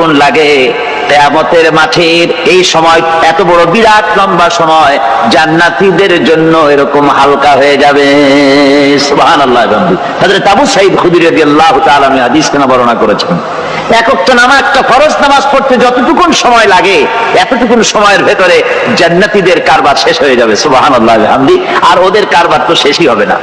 লাগে কিয়ামতের মাঠের এই সময়, এত বড় বিরাট লম্বা সময় জান্নাতীদের জন্য এরকম হালকা হয়ে যাবে। সুবহানাল্লাহ। হযরত আবু সাঈদ খুদরী রাদিয়াল্লাহু তাআলা আনহু হাদিস কেন বর্ণনা করেছেন, এক ওয়াক্ত নামাজ, একটা ফরজ নামাজ পড়তে যতটুকুন সময় লাগে এতটুকুন সময়ের ভেতরে জান্নাতীদের কারবার শেষ হয়ে যাবে। সুবহানাল্লাহ বিহামদি। আর ওদের কারবার তো শেষই হবে না।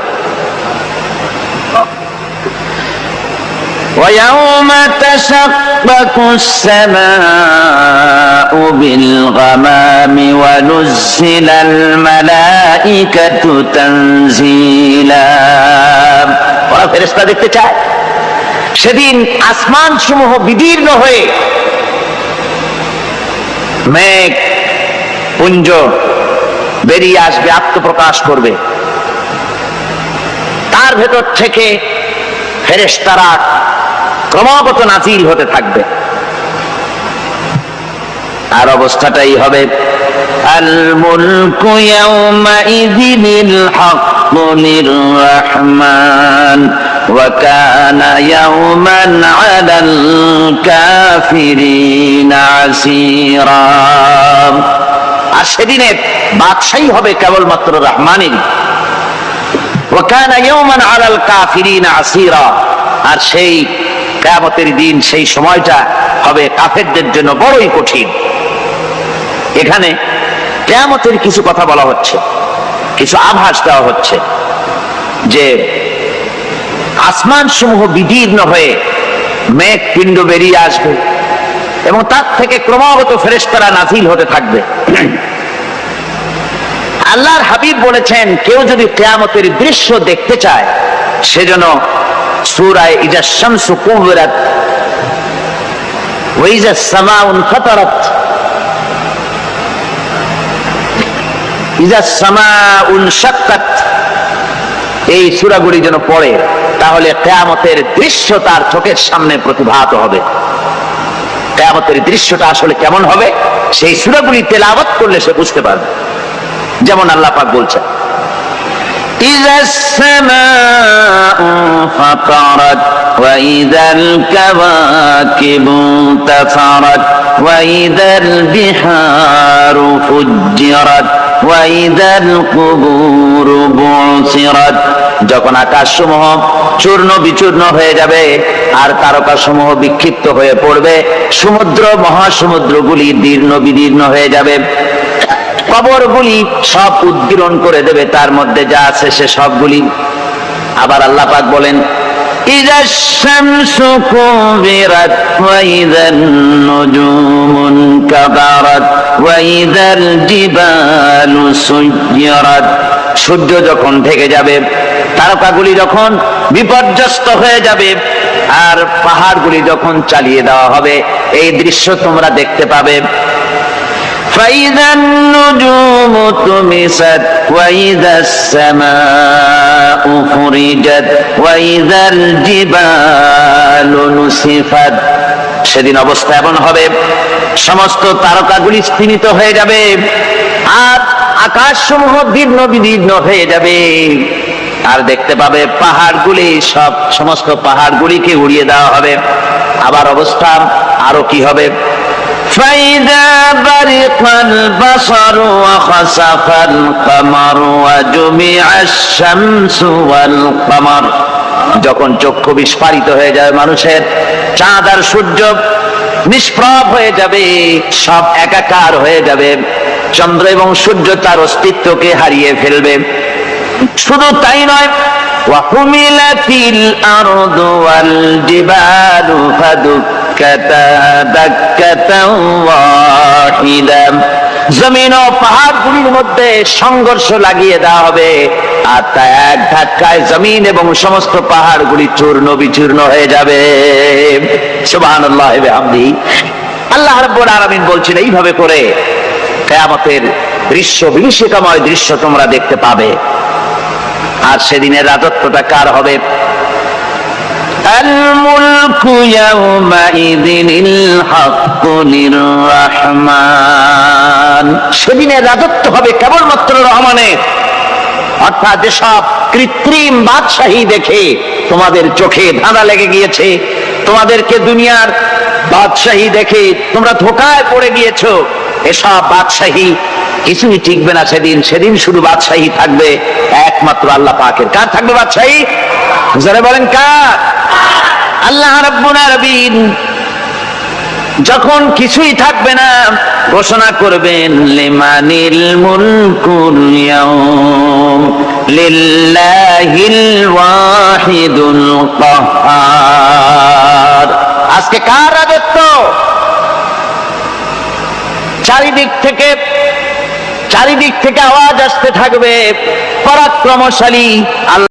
وَيَوْمَ تَشَقَّقُ السَّمَاءُ بِالْغَمَامِ وَنُزِّلَ الْمَلَائِكَةُ تَنزِيلًا। ওরা ফেরেশতা দেখতে চায়। সেদিন আসমান সমূহ বিদীর্ণ হয়ে মেঘ পুঞ্জ বেরিয়ে আসবে, আত্মপ্রকাশ করবে। তার ভেতর থেকে ফেরেশতারা ক্রমাগত নাজিল হতে থাকবে। আর অবস্থাটাই হবে আল মুলকু ইয়াউমাইযিনিল হাক্কু লির-রাহমান ওয়া কানা ইয়াওমান আলাল কাফিরিনা আসীরা। আর সেদিনে বাদশাহী হবে কেবলমাত্র রহমানেরই। ওয়া কানা ইয়াওমান আলাল কাফিরিনা আসীরা। আর সেই কিয়ামতের দিন, সেই সময়টা হবে কাফেরদের জন্য বড়ই কঠিন। এখানে কিয়ামতের কিছু কথা বলা হচ্ছে, কিছু আভাস দেওয়া হচ্ছে যে আসমান সমূহ বিদীর্ণ হয়ে মেঘ পিণ্ড বেরিয়ে আসবে এবং তার থেকে ক্রমাগত ফেরেশতারা নাজিল হতে থাকবে। আল্লাহর হাবিব বলেছেন, কেউ যদি কিয়ামতের দৃশ্য দেখতে চায় সেজন্য সূরা ইযা শামসু কুবিরাত ওয়া ইযা সামাউ ফাতারাত ইযা সামাউ শাক্কাত, এই সূরাগুলি যেন পড়ে, তাহলে কিয়ামতের দৃশ্য তার চোখের সামনে প্রতিভাত হবে। কিয়ামতের দৃশ্যটা আসলে কেমন হবে সেই সূরাগুলি তেলাওয়াত করলে সে বুঝতে পারবে। যেমন আল্লাহ পাক বলছেন, إذا السماء فطرت وإذا الكواكب انتثرت وإذا البحار فجرت وإذا القبور بعثرت। যখন আকাশসমূহ চূর্ণ বিচূর্ণ হয়ে যাবে আর তারকাসমূহ বিক্ষিপ্ত হয়ে পড়বে, সমুদ্র মহাসমুদ্রগুলি দীর্ণ বিদীর্ণ হয়ে যাবে, কবরগুলি সব উদ্গীরণ করে দেবে, তার মধ্যে যা আছে সে সবগুলি। আবার আল্লাহ পাক বলেন, ইযা শামসু কুবিরাত ওয়া ইযান নুজুমুন কাদারাত ওয়া ইযাল জিবালু সুয়্যিরাত। সূর্য যখন ঢেকে যাবে, তারকাগুলি যখন বিপর্যস্ত হয়ে যাবে আর পাহাড়গুলি যখন চালিয়ে দেওয়া হবে, এই দৃশ্য তোমরা দেখতে পাবে। فإذا النجوم طمست وإذا السماء فرجت وإذا الجبال نسفت। সেদিন অবস্থা এমন হবে, সমস্ত তারকাগুলি স্তিমিত হয়ে যাবে আর আকাশসমূহ দীর্ণ বিদীর্ণ হয়ে যাবে। আর দেখতে পাবে পাহাড়গুলি, সমস্ত পাহাড়গুলিকে উড়িয়ে দেওয়া হবে। আবার অবস্থা আরো কি হবে, فإذا برق البصر وخسف القمر وجمع الشمس والقمر। যখন চক্ষু বিস্ফারিত হয়ে যাবে মানুষের, চাঁদ আর সূর্য নিষ্প্রভ হয়ে যাবে, সব একাকার হয়ে যাবে, চন্দ্র এবং সূর্য তার অস্তিত্বকে হারিয়ে ফেলবে। শুধু তাই নয়, ওয়াহুমিলাতিল আরদু ওয়াল জিবালু ফাদুক্কাতা দাক্কাতাও ওয়াহিদা। জমিন ও পাহাড়গুলির মধ্যে সংঘর্ষ লাগিয়ে দেওয়া হবে আর তা এক ধাক্কায় জমিন এবং সমস্ত পাহাড়গুলি চূর্ণ বিচূর্ণ হয়ে যাবে। সুবহানাল্লাহ ওয়া বিহামদিহি। আল্লাহ রাব্বুল আলামিন বলছেন, এইভাবে করে কিয়ামতের দৃশ্য, বিভীষিকাময় দৃশ্য তোমরা দেখতে পাবে। আর সেদিনের রাজত্বটা কার হবে? আল মুলকু ইয়াউমাইযিনিল হাক্কু লির-রাহমান। সেদিনের রাজত্ব হবে কেবলমাত্র রহমানের। অর্থাৎ যেসব কৃত্রিম বাদশাহী দেখে তোমাদের চোখে ধাঁধা লেগে গিয়েছে, তোমাদেরকে দুনিয়ার বাদশাহী দেখে তোমরা ধোঁকায় পড়ে গিয়েছো। এসব বাদশাহী কিছুই টিকবে না সেদিন। সেদিন শুধু বাদশাহী থাকবে একমাত্র আল্লাহ পাকের। কার থাকবে বাদশাহী? যারা বলেন কার? আল্লাহ রাব্বুল আলামিন যখন কিছুই থাকবে না ঘোষণা করবেন লিমানিল মুলকুল ইয়াউম লিল্লাহিল ওয়াহিদুল কাহ্হার। আজকে কার রাজত্ব? চারিদিক থেকে আওয়াজ আসতে থাকবে পরাক্রমশালী আল্লাহ।